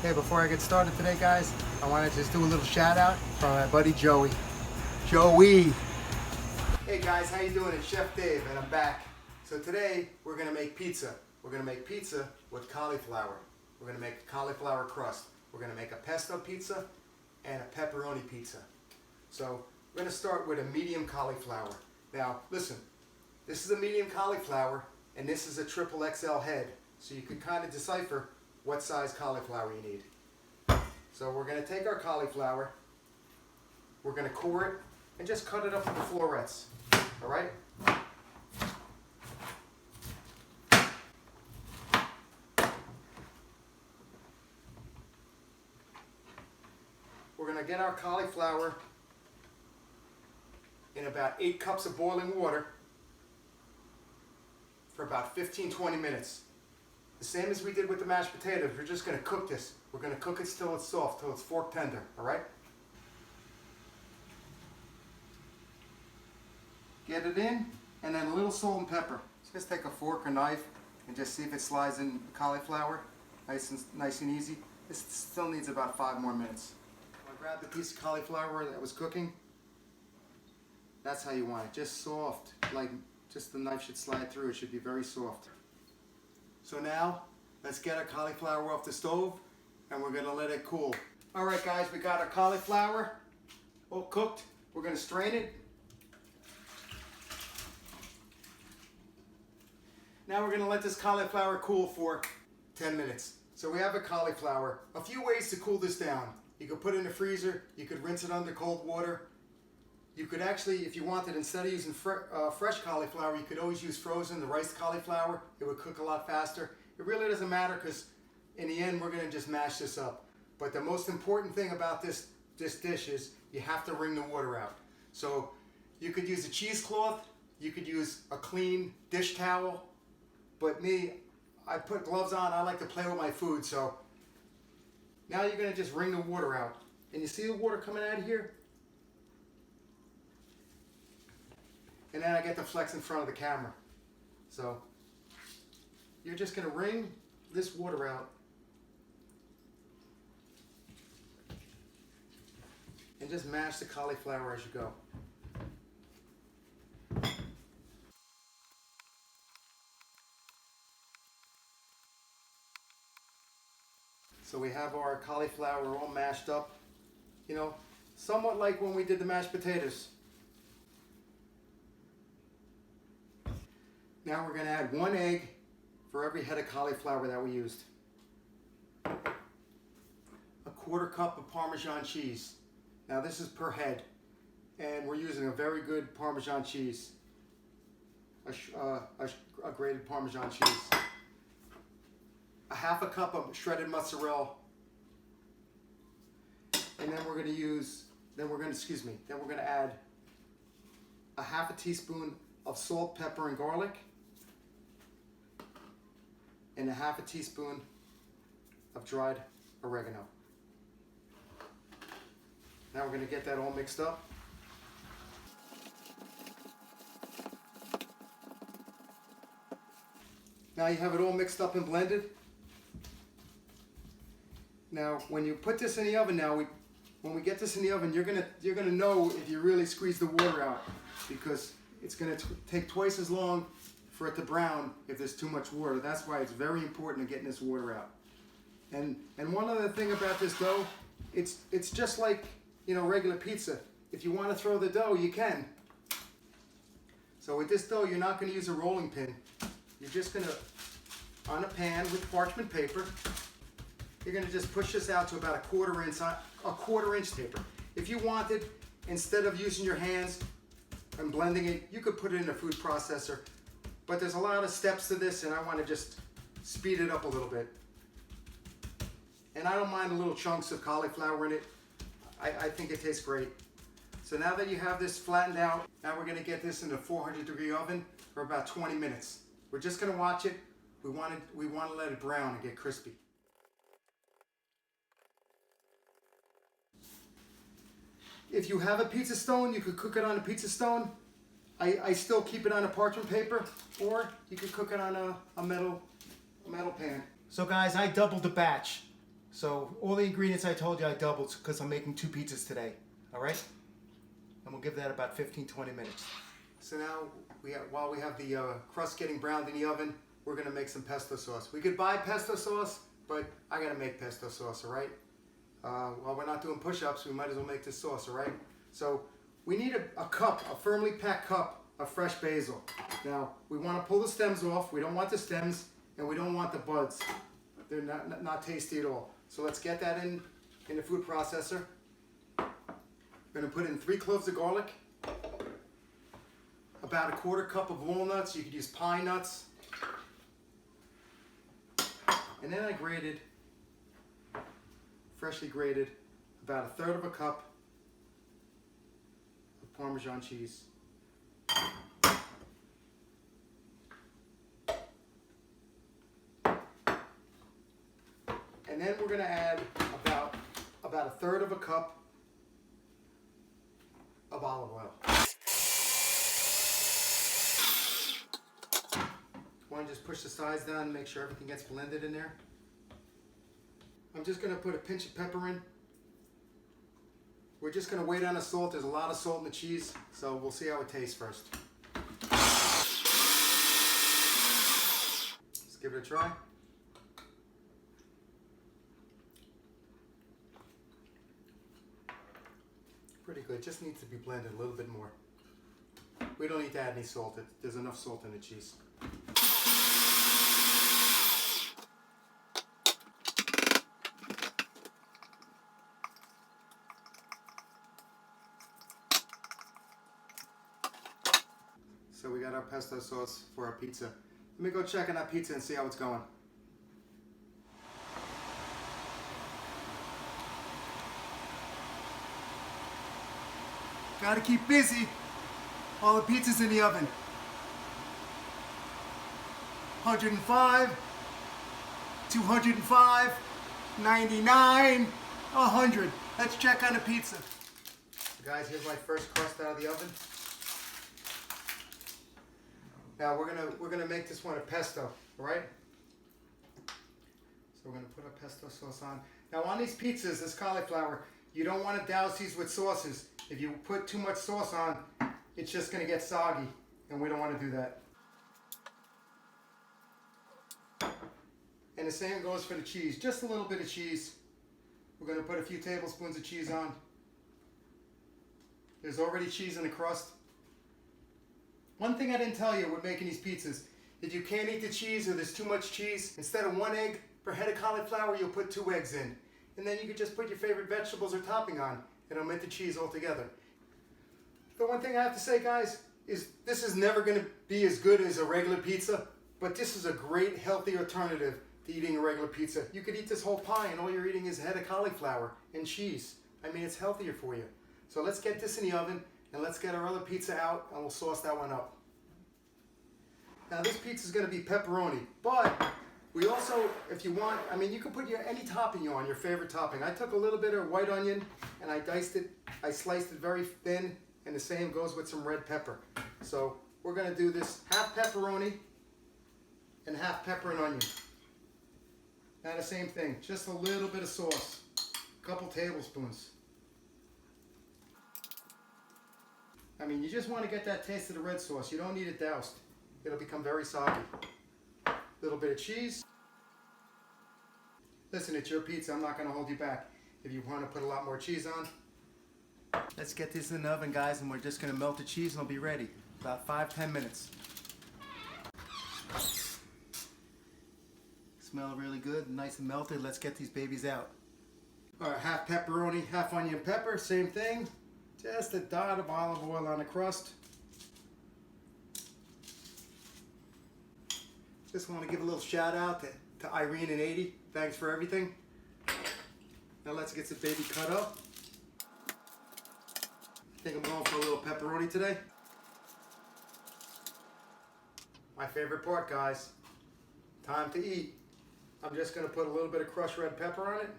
Okay, before I get started today, guys, I want to just do a little shout out from my buddy Joey. Joey! Hey guys, how you doing? It's Chef Dave and I'm back. So today we're going to make pizza. We're going to make pizza with cauliflower. We're going to make a cauliflower crust. We're going to make a pesto pizza and a pepperoni pizza. So we're going to start with a medium cauliflower. Now listen, this is a medium cauliflower and this is a triple XL head. So you can kind of decipher what size cauliflower you need. So we're going to take our cauliflower, we're going to core it, and just cut it up into florets. Alright? We're going to get our cauliflower in about 8 cups of boiling water for about 15-20 minutes. The same as we did with the mashed potatoes. We're just going to cook this. We're going to cook it till it's soft, till it's fork tender. Alright? Get it in, and then a little salt and pepper. Just take a fork or knife and just see if it slides in cauliflower. Nice and easy. This still needs about 5 more minutes. I grabbed the piece of cauliflower that was cooking. That's how you want it. Just soft. Like just the knife should slide through. It should be very soft. So now, let's get our cauliflower off the stove and we're going to let it cool. Alright guys, we got our cauliflower all cooked. We're going to strain it. Now we're going to let this cauliflower cool for 10 minutes. So we have a cauliflower. A few ways to cool this down. You could put it in the freezer. You could rinse it under cold water. You could actually, if you wanted, instead of using fresh cauliflower, you could always use frozen, the rice cauliflower. It would cook a lot faster. It really doesn't matter because in the end, we're going to just mash this up. But the most important thing about this dish is you have to wring the water out. So you could use a cheesecloth. You could use a clean dish towel. But me, I put gloves on. I like to play with my food. So now you're going to just wring the water out. And you see the water coming out of here? And then I get to flex in front of the camera. So you're just going to wring this water out. And just mash the cauliflower as you go. So we have our cauliflower all mashed up. You know, somewhat like when we did the mashed potatoes. Now we're going to add 1 egg for every head of cauliflower that we used. A 1/4 cup of Parmesan cheese. Now this is per head. And we're using a very good Parmesan cheese. A grated Parmesan cheese. A 1/2 cup of shredded mozzarella. And then we're going to add a 1/2 teaspoon of salt, pepper, and garlic. And a 1/2 teaspoon of dried oregano. Now we're going to get that all mixed up. Now you have it all mixed up and blended. Now when you put this in the oven when we get this in the oven, you're gonna know if you really squeeze the water out, because it's gonna take twice as long for it to brown if there's too much water. That's why it's very important to getting this water out. And one other thing about this dough, it's just like, you know, regular pizza. If you want to throw the dough, you can. So with this dough, you're not going to use a rolling pin. You're just going to, on a pan with parchment paper, you're going to just push this out to about a 1/4 inch paper. If you wanted, instead of using your hands and blending it, you could put it in a food processor. But there's a lot of steps to this, and I want to just speed it up a little bit. And I don't mind the little chunks of cauliflower in it. I think it tastes great. So now that you have this flattened out, now we're going to get this in a 400-degree oven for about 20 minutes. We're just going to watch it. We want to let it brown and get crispy. If you have a pizza stone, you could cook it on a pizza stone. I still keep it on a parchment paper, or you could cook it on a metal pan. So guys, I doubled the batch. So all the ingredients I told you I doubled because I'm making 2 pizzas today. All right? And we'll give that about 15-20 minutes. So now, while we have the crust getting browned in the oven, we're gonna make some pesto sauce. We could buy pesto sauce, but I gotta make pesto sauce, all right? While we're not doing push-ups, we might as well make this sauce, all right? So we need a cup, a firmly packed cup of fresh basil. Now, we wanna pull the stems off. We don't want the stems, and we don't want the buds. They're not tasty at all. So let's get that in the food processor. We're gonna put in 3 cloves of garlic, about a 1/4 cup of walnuts. You could use pine nuts. And then I grated, freshly grated, about a 1/3 of a cup of Parmesan cheese. And then we're going to add about a 1/3 of a cup of olive oil. Want to just push the sides down and make sure everything gets blended in there. I'm just going to put a pinch of pepper in. We're just going to wait on the salt. There's a lot of salt in the cheese, so we'll see how it tastes first. Let's give it a try. Pretty good. Just needs to be blended a little bit more. We don't need to add any salt. There's enough salt in the cheese. So we got our pesto sauce for our pizza. Let me go check on that pizza and see how it's going. Gotta keep busy. All the pizza's in the oven. 105, 205, 99, 100. Let's check on the pizza. Guys, here's my first crust out of the oven. Now we're gonna make this one a pesto, all right? So we're gonna put our pesto sauce on. Now on these pizzas, this cauliflower, you don't want to douse these with sauces. If you put too much sauce on, it's just gonna get soggy, and we don't want to do that. And the same goes for the cheese. Just a little bit of cheese. We're gonna put a few tablespoons of cheese on. There's already cheese in the crust. One thing I didn't tell you when making these pizzas, if you can't eat the cheese or there's too much cheese, instead of 1 egg per head of cauliflower, you'll put 2 eggs in. And then you could just put your favorite vegetables or topping on, and it'll make the cheese all together. The one thing I have to say, guys, is this is never going to be as good as a regular pizza, but this is a great healthy alternative to eating a regular pizza. You could eat this whole pie and all you're eating is a head of cauliflower and cheese. I mean, it's healthier for you. So let's get this in the oven and let's get our other pizza out and we'll sauce that one up. Now this pizza is going to be pepperoni, but we also, if you want, I mean, you can put any topping you want, your favorite topping. I took a little bit of white onion and I diced it, I sliced it very thin, and the same goes with some red pepper. So we're going to do this half pepperoni and half pepper and onion. Now the same thing, just a little bit of sauce, a couple tablespoons. I mean, you just want to get that taste of the red sauce. You don't need it doused. It'll become very soggy. A little bit of cheese. Listen, it's your pizza. I'm not going to hold you back. If you want to put a lot more cheese on. Let's get this in the oven, guys, and we're just going to melt the cheese and it'll be ready. About 5-10 minutes. Smell really good, nice and melted. Let's get these babies out. All right, half pepperoni, half onion pepper, same thing. Just a dot of olive oil on the crust. Just want to give a little shout out to Irene and 80. Thanks for everything. Now let's get the baby cut up. I think I'm going for a little pepperoni today. My favorite part, guys. Time to eat. I'm just going to put a little bit of crushed red pepper on it.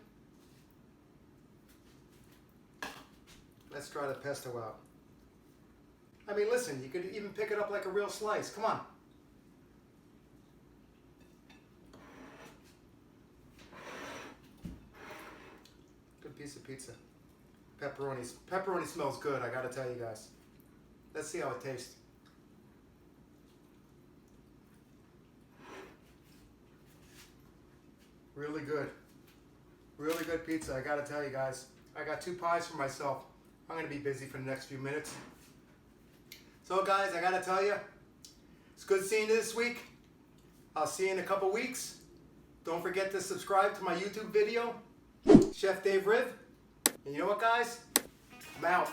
Let's try the pesto out. I mean, listen, you could even pick it up like a real slice. Come on. piece of pizza. Pepperoni smells good, I gotta tell you guys. Let's see how it tastes. Really good. Really good pizza, I gotta tell you guys. I got 2 pies for myself. I'm gonna be busy for the next few minutes. So guys, I gotta tell you, it's good seeing you this week. I'll see you in a couple weeks. Don't forget to subscribe to my YouTube video, Chef Dave Riv. And you know what, guys? I'm out.